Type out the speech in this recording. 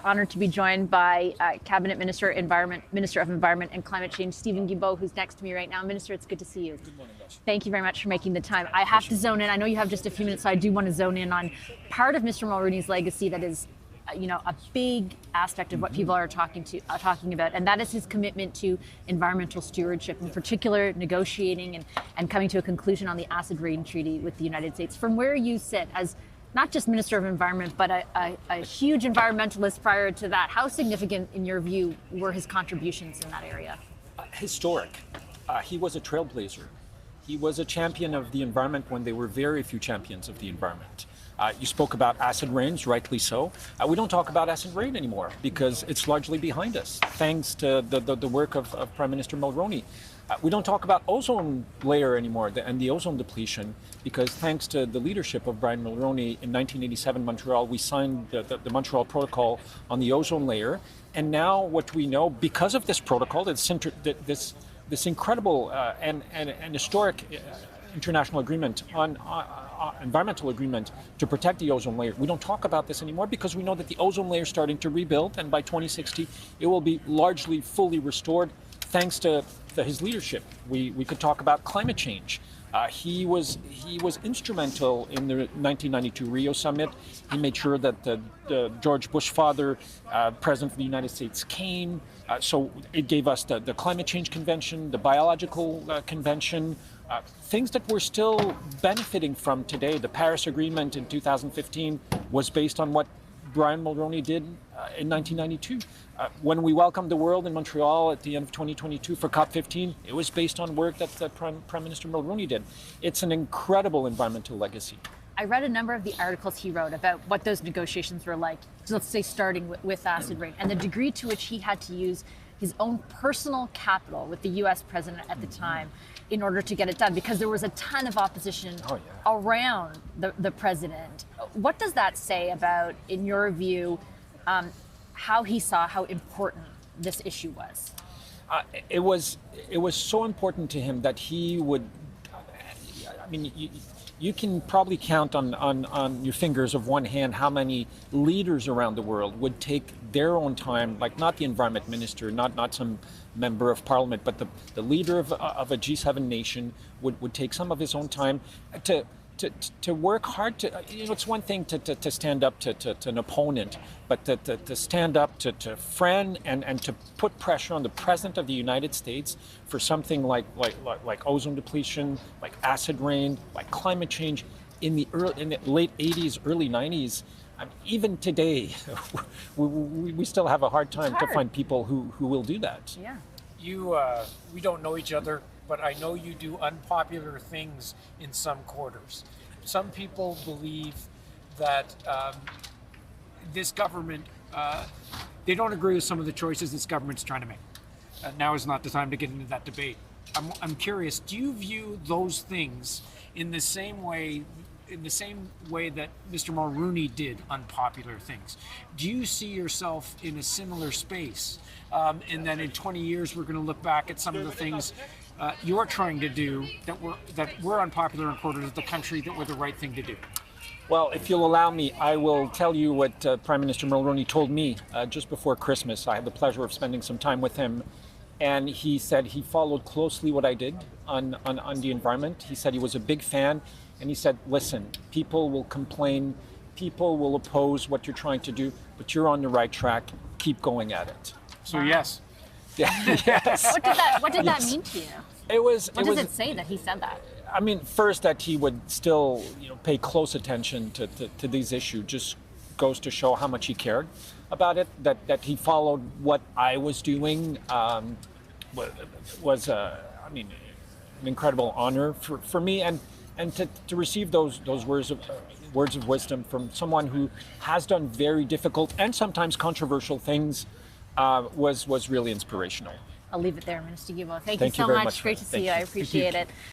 honored to be joined by Cabinet Minister of Environment and Climate Change, Steven Guilbeault, who's next to me right now. Minister, it's good to see you. Good morning, Josh. Thank you very much for making the time. I have to zone in. I know you have just a few minutes, so I do want to zone in on part of Mr. Mulroney's legacy that is, a big aspect of what people are talking about, and that is his commitment to environmental stewardship, in particular negotiating and coming to a conclusion on the acid rain treaty with the United States. From where you sit as not just Minister of Environment, but a huge environmentalist prior to that, how significant, in your view, were his contributions in that area? Historic. He was a trailblazer. He was a champion of the environment when there were very few champions of the environment. You spoke about acid rains, rightly so. We don't talk about acid rain anymore because it's largely behind us, thanks to the work of Prime Minister Mulroney. We don't talk about ozone layer anymore and the ozone depletion because thanks to the leadership of Brian Mulroney in 1987 Montreal, we signed the Montreal Protocol on the ozone layer. And now what we know, because of this protocol, this incredible and historic international agreement on environmental agreement to protect the ozone layer. We don't talk about this anymore because we know that the ozone layer is starting to rebuild, and by 2060 it will be largely fully restored thanks to his leadership. We could talk about climate change. He was instrumental in the 1992 Rio summit. He made sure that the George Bush father, President of the United States, came. So it gave us the Climate Change Convention, the Biological Convention, things that we're still benefiting from today. The Paris Agreement in 2015 was based on what Brian Mulroney did in 1992. When we welcomed the world in Montreal at the end of 2022 for COP15, it was based on work that Prime Minister Mulroney did. It's an incredible environmental legacy. I read a number of the articles he wrote about what those negotiations were like, let's say starting with acid rain, and the degree to which he had to use his own personal capital with the US president at the time in order to get it done, because there was a ton of opposition around the president. What does that say about, in your view, how he saw how important this issue was? It was so important to him that he would, you can probably count on your fingers of one hand how many leaders around the world would take their own time, like not the environment minister, not some member of parliament, but the leader of a G7 nation would take some of his own time to work hard to, it's one thing to stand up to an opponent, but to stand up to a friend and to put pressure on the President of the United States for something like ozone depletion, like acid rain, like climate change in the late 80s, early 90s. Even today, we still have a hard time to find people who will do that. Yeah. We don't know each other, but I know you do unpopular things in some quarters. Some people believe that this government, they don't agree with some of the choices this government's trying to make. Now is not the time to get into that debate. I'm curious, do you view those things in the same way that Mr. Mulroney did unpopular things? Do you see yourself in a similar space? And then in 20 years, we're going to look back at some of the things you're trying to do that were unpopular in quarters of the country that were the right thing to do? Well, if you'll allow me, I will tell you what Prime Minister Mulroney told me just before Christmas. I had the pleasure of spending some time with him, and he said he followed closely what I did on the environment. He said he was a big fan, and he said, listen, people will complain, people will oppose what you're trying to do, but you're on the right track. Keep going at it. So yes. Yeah, yes. What did that mean to you? What does it say that he said that? I mean, first, that he would still, pay close attention to these issues just goes to show how much he cared about it. That he followed what I was doing was, an incredible honor for me, and to receive those words of wisdom from someone who has done very difficult and sometimes controversial things was really inspirational. I'll leave it there, Minister Guilbeault. Thank you so very much. Great to see you. I appreciate it.